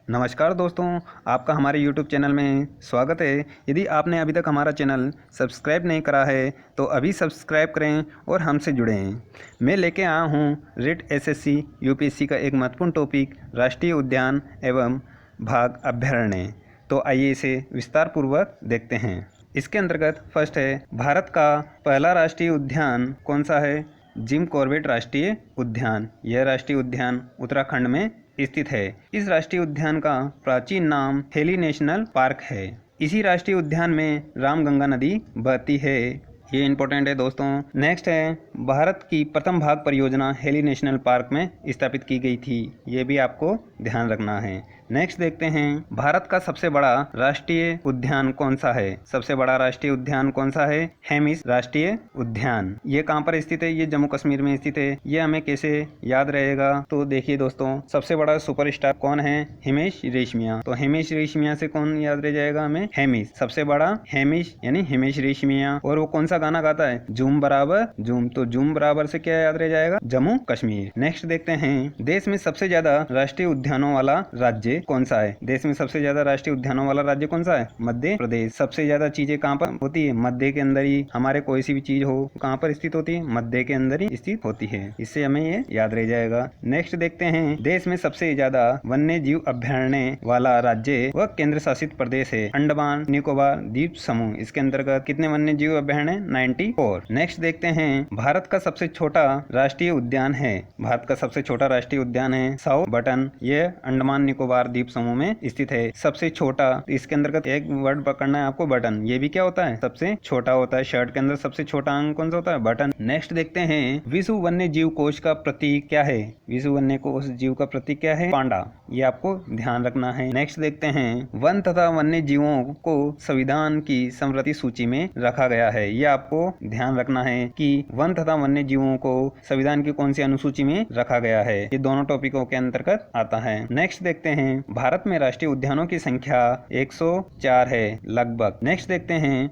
नमस्कार दोस्तों, आपका हमारे YouTube चैनल में स्वागत है। यदि आपने अभी तक हमारा चैनल सब्सक्राइब नहीं करा है तो अभी सब्सक्राइब करें और हमसे जुड़ें। मैं लेके आया हूँ रिट एसएससी यूपीएससी का एक महत्वपूर्ण टॉपिक राष्ट्रीय उद्यान एवं बाघ अभयारण्य। तो आइए इसे विस्तार पूर्वक देखते हैं। इसके अंतर्गत फर्स्ट है, भारत का पहला राष्ट्रीय उद्यान कौन सा है? जिम कॉर्बेट राष्ट्रीय उद्यान। यह राष्ट्रीय उद्यान उत्तराखंड में स्थित है। इस राष्ट्रीय उद्यान का प्राचीन नाम हेली नेशनल पार्क है। इसी राष्ट्रीय उद्यान में रामगंगा नदी बहती है। ये इंपॉर्टेंट है दोस्तों। नेक्स्ट है, भारत की प्रथम बाघ परियोजना हेली नेशनल पार्क में स्थापित की गई थी। ये भी आपको ध्यान रखना है। नेक्स्ट देखते हैं, भारत का सबसे बड़ा राष्ट्रीय उद्यान कौन सा है? सबसे बड़ा राष्ट्रीय उद्यान कौन सा है? हेमिस राष्ट्रीय उद्यान। ये कहाँ पर स्थित है? ये जम्मू कश्मीर में स्थित है। ये हमें कैसे याद रहेगा? तो देखिए दोस्तों, सबसे बड़ा सुपरस्टार कौन है? हिमेश रेशमिया। तो हिमेश रेशमिया से कौन याद रह जाएगा हमें? हेमिस। सबसे बड़ा हेमिश यानी हिमेश रेशमिया। और वो कौन सा गाना गाता है? झूम बराबर झूम। तो झूम बराबर से क्या याद रह जाएगा? जम्मू कश्मीर। नेक्स्ट देखते हैं, देश में सबसे ज्यादा राष्ट्रीय उद्यानों वाला राज्य कौन सा है? देश में सबसे ज्यादा राष्ट्रीय उद्यानों वाला राज्य कौन सा है? मध्य प्रदेश। सबसे ज्यादा चीजें कहाँ पर होती है? मध्य के अंदर ही। हमारे कोई सी भी चीज हो कहाँ पर स्थित होती है? मध्य के अंदर ही स्थित होती है। इससे हमें ये याद रह जाएगा। नेक्स्ट देखते हैं, देश में सबसे ज्यादा वन्य जीव अभयारण्य वाला राज्य व केंद्र शासित प्रदेश है अंडमान निकोबार द्वीप समूह। इसके अंतर्गत कितने वन्य जीव अभयारण्य? 94। नेक्स्ट देखते हैं, भारत का सबसे छोटा राष्ट्रीय उद्यान है। भारत का सबसे छोटा राष्ट्रीय उद्यान है साउथ बटन। यह अंडमान निकोबार द्वीप समूह में स्थित है। सबसे छोटा, इसके अंतर्गत एक वर्ड पकड़ना है आपको, बटन। ये भी क्या होता है? सबसे छोटा होता है। शर्ट के अंदर सबसे छोटा अंग कौन सा होता है? बटन। नेक्स्ट देखते हैं, विश्व वन्य जीव कोष का प्रतीक क्या है? विश्व वन्य कोष जीव का प्रतीक क्या है? पांडा। ये आपको ध्यान रखना है। नेक्स्ट देखते हैं, वन तथा वन्य जीवों को संविधान की समृद्धि सूची में रखा गया है। ये आपको ध्यान रखना है कि वन तथा वन्य जीवों को संविधान की कौन सी अनुसूची में रखा गया है। ये दोनों टॉपिकों के अंतर्गत आता है। नेक्स्ट देखते हैं, भारत में राष्ट्रीय उद्यानों की संख्या 104 है लगभग। नेक्स्ट देखते हैं,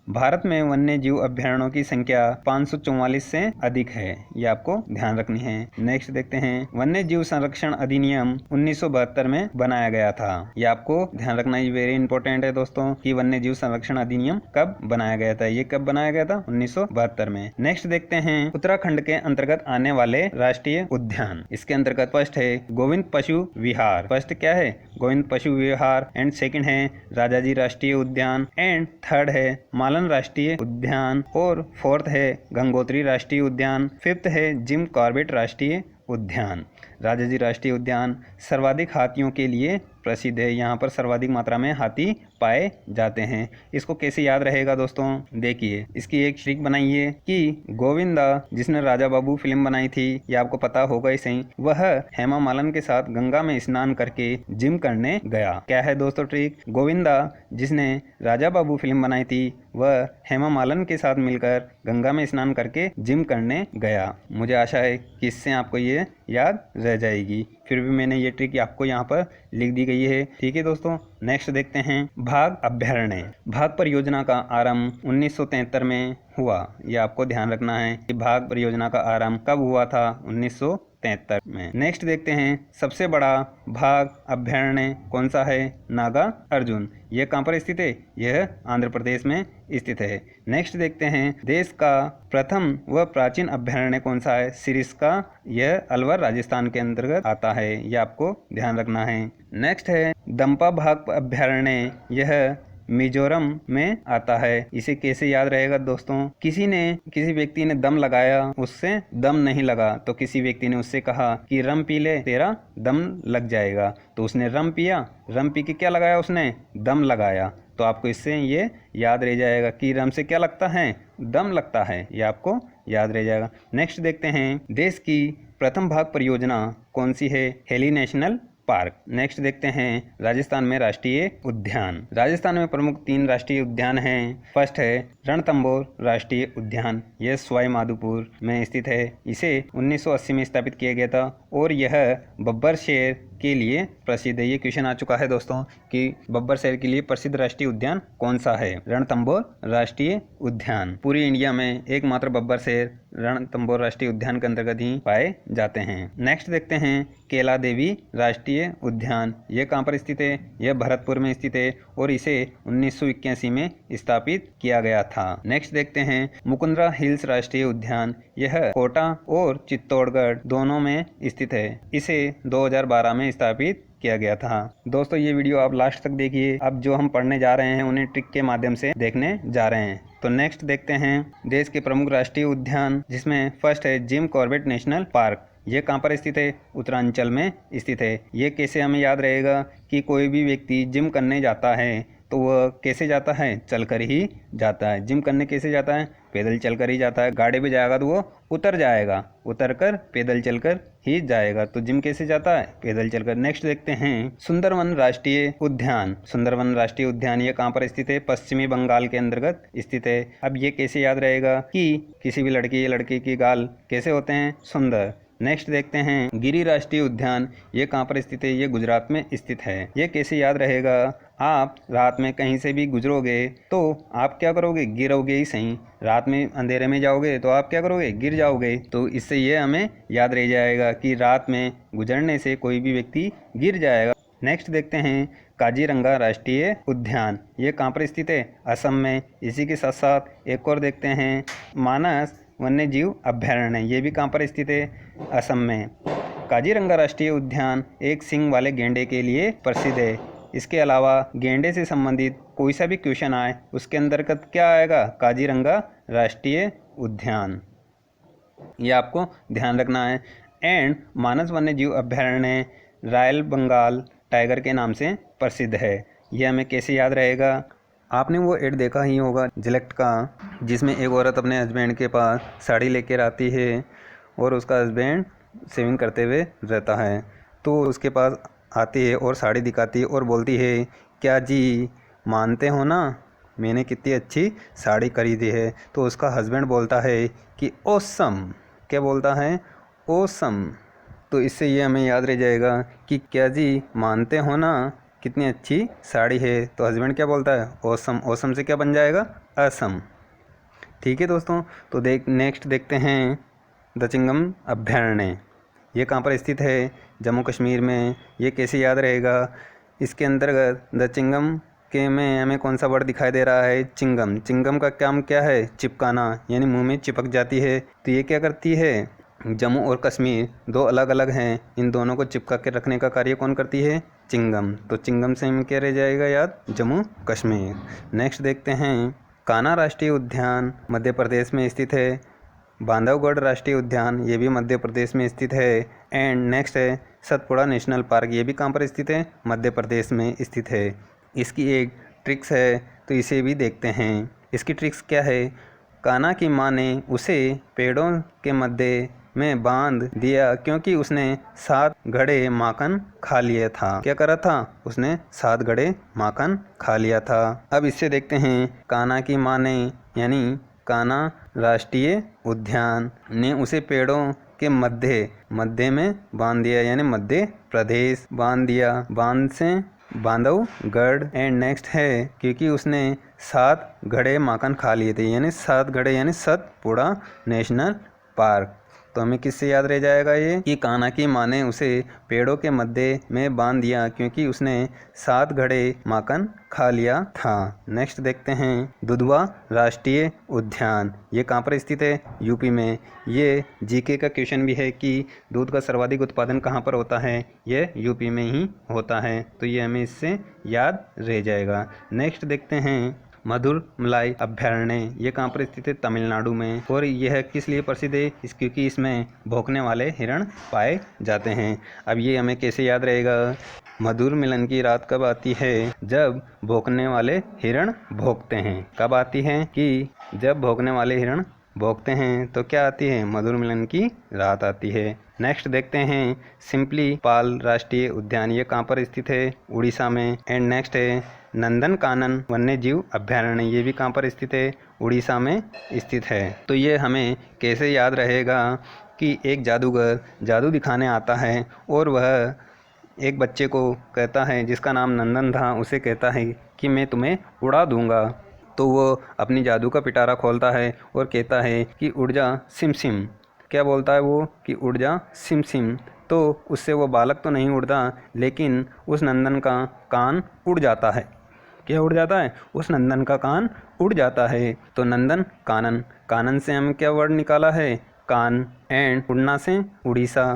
भारत में वन्य जीव अभयारण्यों की संख्या 544 से अधिक है। ये आपको ध्यान रखनी है। नेक्स्ट देखते हैं, वन्य जीव संरक्षण अधिनियम 1972 में बनाया गया था। ये आपको ध्यान रखना, ये वेरी इंपॉर्टेंट है दोस्तों कि वन्य जीव संरक्षण अधिनियम कब बनाया गया था। ये कब बनाया गया था? 1972 में। नेक्स्ट देखते हैं, उत्तराखंड के अंतर्गत आने वाले राष्ट्रीय उद्यान। इसके अंतर्गत फर्स्ट है गोविंद पशु विहार। फर्स्ट क्या है? गोविंद पशु विहार। एंड सेकंड है राजाजी राष्ट्रीय उद्यान। एंड थर्ड है मालन राष्ट्रीय उद्यान। और फोर्थ है गंगोत्री राष्ट्रीय उद्यान। फिफ्थ है जिम कॉर्बेट राष्ट्रीय उद्यान। राजाजी राष्ट्रीय उद्यान सर्वाधिक हाथियों के लिए प्रसिद्ध है। यहाँ पर सर्वाधिक मात्रा में हाथी पाए जाते हैं। इसको कैसे याद रहेगा दोस्तों? देखिए, इसकी एक ट्रिक बनाइए कि गोविंदा जिसने राजा बाबू फिल्म बनाई थी, ये आपको पता होगा ही सही, वह हेमा मालिनी के साथ गंगा में स्नान करके जिम करने गया। क्या है दोस्तों ट्रिक? गोविंदा जिसने राजा बाबू फिल्म बनाई थी, वह हेमा मालिनी के साथ मिलकर गंगा में स्नान करके जिम करने गया। मुझे आशा है कि इससे आपको ये याद रह जाएगी। फिर भी मैंने ये ट्रिक आपको यहाँ पर लिख दी गई है। ठीक है दोस्तों। नेक्स्ट देखते हैं, बाघ अभयारण्य। बाघ परियोजना का आरंभ 1973 में हुआ। ये आपको ध्यान रखना है कि बाघ परियोजना का आरंभ कब हुआ था? 1973 में। नेक्स्ट देखते हैं, सबसे बड़ा बाघ अभयारण्य कौन सा है? नागा अर्जुन। यह कहाँ पर स्थित है? यह आंध्र प्रदेश में स्थित है। नेक्स्ट देखते हैं, देश का प्रथम व प्राचीन अभयारण्य कौन सा है? सिरिस्का। यह अलवर राजस्थान के अंतर्गत आता है। यह आपको ध्यान रखना है। नेक्स्ट है दंपा बाघ अभयारण्य। यह मिजोरम में आता है। इसे कैसे याद रहेगा दोस्तों? किसी व्यक्ति ने दम लगाया, उससे दम नहीं लगा, तो किसी व्यक्ति ने उससे कहा कि रम पी ले, तेरा दम लग जाएगा। तो उसने रम पिया, रम पी के क्या लगाया उसने? दम लगाया। तो आपको इससे ये याद रह जाएगा कि रम से क्या लगता है? दम लगता है। ये आपको याद रह जाएगा। नेक्स्ट देखते हैं, देश की प्रथम बाघ परियोजना कौन सी है? Heli national park. नेक्स्ट देखते हैं, राजस्थान में राष्ट्रीय उद्यान। राजस्थान में प्रमुख 3 राष्ट्रीय उद्यान हैं। फर्स्ट है रणथंभौर राष्ट्रीय उद्यान। यह सवाई माधोपुर में स्थित है। इसे 1980 में स्थापित किया गया था और यह बब्बर शेर के लिए प्रसिद्ध है। ये क्वेश्चन आ चुका है दोस्तों कि बब्बर शेर के लिए प्रसिद्ध राष्ट्रीय उद्यान कौन सा है? रणथंभौर राष्ट्रीय उद्यान। पूरी इंडिया में एकमात्र बब्बर शेर रणथंभौर राष्ट्रीय उद्यान के अंतर्गत ही पाए जाते हैं। नेक्स्ट देखते हैं, केला देवी राष्ट्रीय उद्यान, यह कहाँ पर स्थित है? यह भरतपुर में स्थित है और इसे 1981 में स्थापित किया गया था। नेक्स्ट देखते हैं मुकुंदरा हिल्स राष्ट्रीय उद्यान, यह कोटा और चित्तौड़गढ़ दोनों में स्थित है। इसे 2012 में स्थापित किया गया था। दोस्तों ये वीडियो आप लास्ट तक देखिए। अब जो हम पढ़ने जा रहे हैं उन्हें ट्रिक के माध्यम से देखने जा रहे हैं। तो नेक्स्ट देखते हैं देश के प्रमुख राष्ट्रीय उद्यान, जिसमें फर्स्ट है जिम कॉर्बेट नेशनल पार्क। ये कहाँ पर स्थित है? उत्तरांचल में स्थित है। ये कैसे हमें याद रहेगा कि कोई भी व्यक्ति जिम करने जाता है तो वह कैसे जाता है? चलकर ही जाता है। जिम करने कैसे जाता है? पैदल चलकर ही जाता है। गाड़ी पे जाएगा तो वो उतर जाएगा, उतर कर पैदल चलकर ही जाएगा। तो जिम कैसे जाता है? पैदल चलकर। नेक्स्ट देखते हैं सुंदरवन राष्ट्रीय उद्यान। सुंदरवन राष्ट्रीय उद्यान ये कहाँ पर स्थित है? पश्चिमी बंगाल के अंतर्गत स्थित है। अब ये कैसे याद रहेगा कि किसी भी लड़की या लड़के की गाल कैसे होते हैं? सुंदर। नेक्स्ट देखते हैं गिरी राष्ट्रीय उद्यान, ये कहाँ पर स्थित है? ये गुजरात में स्थित है। ये कैसे याद रहेगा? आप रात में कहीं से भी गुजरोगे तो आप क्या करोगे? गिरोगे ही सही। रात में अंधेरे में जाओगे तो आप क्या करोगे? गिर जाओगे। तो इससे ये हमें याद रह जाएगा कि रात में गुजरने से कोई भी व्यक्ति गिर जाएगा। नेक्स्ट देखते हैं काजीरंगा राष्ट्रीय उद्यान, ये कहाँ पर स्थित है? असम में। इसी के साथ साथ एक और देखते हैं मानस वन्य जीव अभयारण्य, ये भी कहाँ पर स्थित है? असम में। काजीरंगा राष्ट्रीय उद्यान एक सींग वाले गेंडे के लिए प्रसिद्ध है। इसके अलावा गेंडे से संबंधित कोई सा भी क्वेश्चन आए उसके अंतर्गत क्या आएगा? काजीरंगा राष्ट्रीय उद्यान, ये आपको ध्यान रखना है। एंड मानस वन्य जीव अभयारण्य रॉयल बंगाल टाइगर के नाम से प्रसिद्ध है। यह हमें कैसे याद रहेगा? आपने वो एड देखा ही होगा जिलेक्ट का, जिसमें एक औरत अपने हस्बैंड के पास साड़ी लेकर आती है और उसका हस्बैंड सेविंग करते हुए रहता है। तो उसके पास आती है और साड़ी दिखाती है और बोलती है, क्या जी मानते हो ना, मैंने कितनी अच्छी साड़ी खरीदी है। तो उसका हस्बैंड बोलता है कि ओसम। क्या बोलता है? ओसम। तो इससे ये हमें याद रह जाएगा कि क्या जी मानते हो ना, कितनी अच्छी साड़ी है। तो हस्बैंड क्या बोलता है? ओसम। ओसम से क्या बन जाएगा? असम। ठीक है दोस्तों। तो नेक्स्ट देखते हैं दचिंगम अभयारण्य, ये कहाँ पर स्थित है? जम्मू कश्मीर में। ये कैसे याद रहेगा? इसके अंतर्गत दचिंगम के में हमें कौन सा वर्ड दिखाई दे रहा है? चिंगम। चिंगम का काम क्या है? चिपकाना, यानी मुंह में चिपक जाती है। तो ये क्या करती है? जम्मू और कश्मीर दो अलग अलग हैं, इन दोनों को चिपका के रखने का कार्य कौन करती है? चिंगम। तो चिंगम से हमें क्या रह जाएगा याद? जम्मू कश्मीर। नेक्स्ट देखते हैं कान्हा राष्ट्रीय उद्यान, मध्य प्रदेश में स्थित है। बांधवगढ़ राष्ट्रीय उद्यान, ये भी मध्य प्रदेश में स्थित है। एंड नेक्स्ट है सतपुड़ा नेशनल पार्क, ये भी कहाँ पर स्थित है? मध्य प्रदेश में स्थित है। इसकी एक ट्रिक्स है तो इसे भी देखते हैं। इसकी ट्रिक्स क्या है? कान्हा की माँ ने उसे पेड़ों के मध्य में बांध दिया क्योंकि उसने 7 घड़े माखन खा लिया था। क्या करा था? उसने 7 घड़े माखन खा लिया था। अब इससे देखते हैं कान्हा की माँ ने यानी कान्हा राष्ट्रीय उद्यान ने उसे पेड़ों के मध्य में बांध दिया, यानी मध्य प्रदेश बांध दिया। बांध से बांधवगढ़। एंड नेक्स्ट है क्योंकि उसने 7 घड़े माखन खा लिए थे, यानी 7 घड़े यानी सतपुड़ा नेशनल पार्क। तो हमें किससे याद रह जाएगा ये कि कान्हा की माँ ने उसे पेड़ों के मध्य में बांध दिया क्योंकि उसने 7 घड़े माखन खा लिया था। नेक्स्ट देखते हैं दुधवा राष्ट्रीय उद्यान, ये कहाँ पर स्थित है? यूपी में। ये जीके का क्वेश्चन भी है कि दूध का सर्वाधिक उत्पादन कहाँ पर होता है? ये यूपी में ही होता है। तो ये हमें इससे याद रह जाएगा। नेक्स्ट देखते हैं मधुरमलाई अभयारण्य, ये कहाँ पर स्थित है? तमिलनाडु में। और यह किस लिए प्रसिद्ध है? क्योंकि इसमें भौंकने वाले हिरण पाए जाते हैं। अब ये हमें कैसे याद रहेगा? मधुर मिलन की रात कब आती है? जब भौंकने वाले हिरण भौंकते हैं। कब आती है? कि जब भौंकने वाले हिरण भौंकते हैं तो क्या आती है? मधुर मिलन की रात आती है। नेक्स्ट देखते हैं सिंपली पाल राष्ट्रीय उद्यान, ये कहाँ पर स्थित है? उड़ीसा में। एंड नेक्स्ट है नंदनकानन वन्य जीव अभयारण्य, ये भी कहाँ पर स्थित है? उड़ीसा में स्थित है। तो ये हमें कैसे याद रहेगा कि एक जादूगर जादू दिखाने आता है और वह एक बच्चे को कहता है, जिसका नाम नंदन था, उसे कहता है कि मैं तुम्हें उड़ा दूंगा। तो वो अपनी जादू का पिटारा खोलता है और कहता है कि उड़ जा सिम सिम। क्या बोलता है वो? कि उड़ जा सिम सिम। तो उससे वो बालक तो नहीं उड़ता, लेकिन उस नंदन का कान उड़ जाता है। क्या उड़ जाता है? उस नंदन का कान उड़ जाता है। तो नंदन कानन, कानन से हम क्या वर्ड निकाला है? कान। एंड उड़ना से उड़ीसा,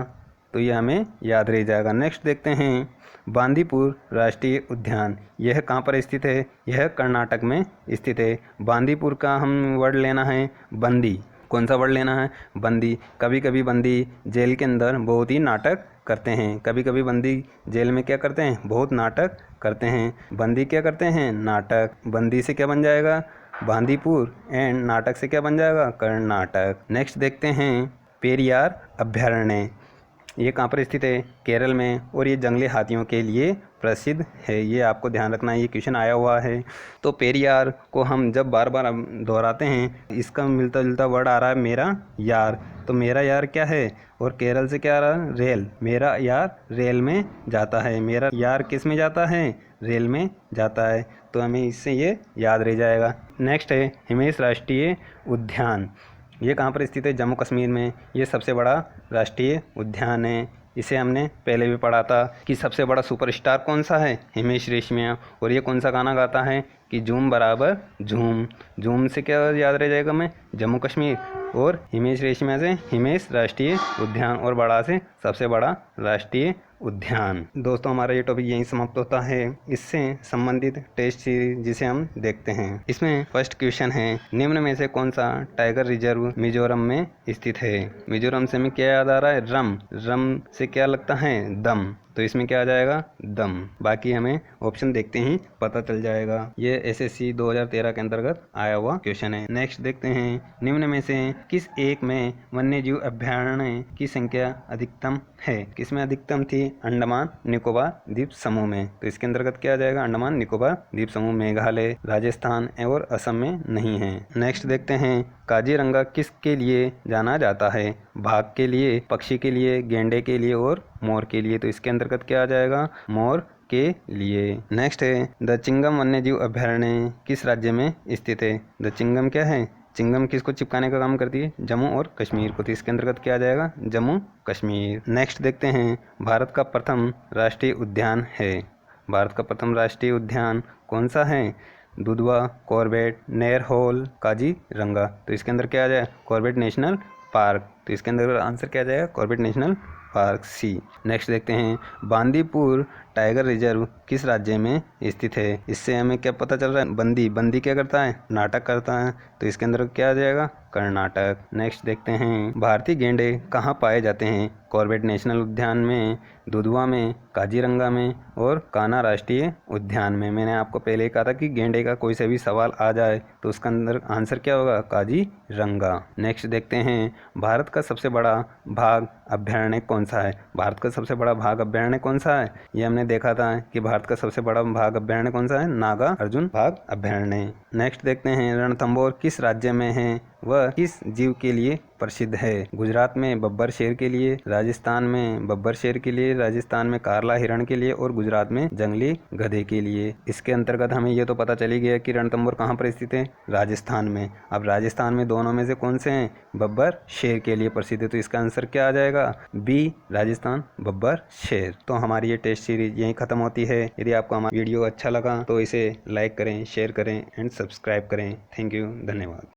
तो ये हमें याद रह जाएगा। नेक्स्ट देखते हैं बांदीपुर राष्ट्रीय उद्यान। यह कहाँ पर स्थित है? यह कर्नाटक में स्थित है। बांदीपुर का हम वर्ड लेना है बंदी। कौन सा वर्ड लेना है? बंदी। कभी कभी बंदी जेल के अंदर बहुत ही नाटक करते हैं। कभी कभी बंदी जेल में क्या करते हैं? बहुत नाटक करते हैं। बंदी क्या करते हैं? नाटक। बंदी से क्या बन जाएगा? बांदीपुर। एंड नाटक से क्या बन जाएगा? कर्नाटक। नेक्स्ट देखते हैं पेरियार अभयारण्य। ये कहाँ पर स्थित है? केरल में। और ये जंगली हाथियों के लिए प्रसिद्ध है। ये आपको ध्यान रखना है, ये क्वेश्चन आया हुआ है। तो पेरियार को हम जब बार बार दोहराते हैं, इसका मिलता जुलता वर्ड आ रहा है मेरा यार। तो मेरा यार क्या है? और केरल से क्या आ रहा है? रेल। मेरा यार रेल में जाता है। मेरा यार किस में जाता है? रेल में जाता है। तो हमें इससे ये याद रह जाएगा। नेक्स्ट है हिमेश राष्ट्रीय उद्यान। ये कहाँ पर स्थित है? जम्मू कश्मीर में। ये सबसे बड़ा राष्ट्रीय उद्यान है। इसे हमने पहले भी पढ़ा था कि सबसे बड़ा सुपरस्टार कौन सा है? हिमेश रेशमिया। और ये कौन सा गाना गाता है? कि झूम बराबर झूम। झूम से क्या याद रह जाएगा हमें? जम्मू कश्मीर। और हिमेश रेशमिया से हिमेश राष्ट्रीय उद्यान, और बड़ा से सबसे बड़ा राष्ट्रीय उद्यान। दोस्तों हमारा ये टॉपिक यहीं समाप्त होता है। इससे संबंधित टेस्ट सीरीज जिसे हम देखते हैं। इसमें फर्स्ट क्वेश्चन है, निम्न में से कौन सा टाइगर रिजर्व मिजोरम में स्थित है? मिजोरम से हमें क्या याद आ रहा है? रम। रम से क्या लगता है? दम। तो इसमें क्या आ जाएगा? दम। बाकी हमें ऑप्शन देखते ही पता चल जाएगा। ये एसएससी 2013 के अंतर्गत आया हुआ क्वेश्चन है। नेक्स्ट देखते हैं, निम्न में से किस एक में वन्य जीव अभयारण्य की संख्या अधिकतम है? किसमें अधिकतम थी? अंडमान निकोबार द्वीप समूह में। तो इसके अंतर्गत क्या आ जाएगा? अंडमान निकोबार द्वीप समूह। मेघालय, राजस्थान और असम में नहीं है। नेक्स्ट देखते हैं, काजीरंगा किसके लिए जाना जाता है? बाघ के लिए, पक्षी के लिए, गेंडे के लिए और मोर के लिए। तो इसके अंतर्गत क्या आ जाएगा? मोर के लिए। नेक्स्ट है, द चिंगम वन्यजीव अभयारण्य किस राज्य में स्थित है? द चिंगम क्या है? चिंगम किसको चिपकाने का काम करती है? जम्मू और कश्मीर को। तो इसके अंतर्गत क्या आ जाएगा? जम्मू कश्मीर। नेक्स्ट देखते हैं, भारत का प्रथम राष्ट्रीय उद्यान है। भारत का प्रथम राष्ट्रीय उद्यान कौन सा है? दुधवा, कॉर्बेट, नैरहोल, काजीरंगा। तो इसके अंदर क्या आ जाए? Corbett national park. तो इसके अंदर आंसर क्या आ जाएगा? कॉर्बेट नेशनल पार्क, सी। नेक्स्ट देखते हैं, बांदीपुर टाइगर रिजर्व किस राज्य में स्थित है? इससे हमें क्या पता चल रहा है? बंदी। बंदी क्या करता है? नाटक करता है। तो इसके अंदर क्या आ जाएगा? कर्नाटक। नेक्स्ट देखते हैं, भारतीय गेंडे कहाँ पाए जाते हैं? कॉर्बेट नेशनल उद्यान में, दुधवा में, काजीरंगा में और कान्हा राष्ट्रीय उद्यान में। मैंने आपको पहले ही कहा था कि गेंडे का कोई सा भी सवाल आ जाए तो उसका अंदर आंसर क्या होगा? काजीरंगा। नेक्स्ट देखते हैं, भारत का सबसे बड़ा बाघ अभयारण्य कौन सा है? भारत का सबसे बड़ा बाघ अभयारण्य कौन सा है? ये हमने देखा था कि भारत का सबसे बड़ा बाघ अभयारण्य कौन सा है? नागा अर्जुन बाघ अभयारण्य। नेक्स्ट देखते हैं, रणथंभौर किस राज्य में है? वह किस जीव के लिए प्रसिद्ध है? गुजरात में बब्बर शेर के लिए, राजस्थान में बब्बर शेर के लिए, राजस्थान में कारला हिरण के लिए और गुजरात में जंगली गधे के लिए। इसके अंतर्गत हमें ये तो पता चली गया कि रणथंभौर कहाँ पर स्थित है? राजस्थान में। अब राजस्थान में दोनों में से कौन से हैं? बब्बर शेर के लिए प्रसिद्ध है। तो इसका आंसर क्या आ जाएगा? बी, राजस्थान बब्बर शेर। तो हमारी ये टेस्ट सीरीज यहीं खत्म होती है। यदि आपको हमारा वीडियो अच्छा लगा तो इसे लाइक करें, शेयर करें एंड सब्सक्राइब करें। थैंक यू, धन्यवाद।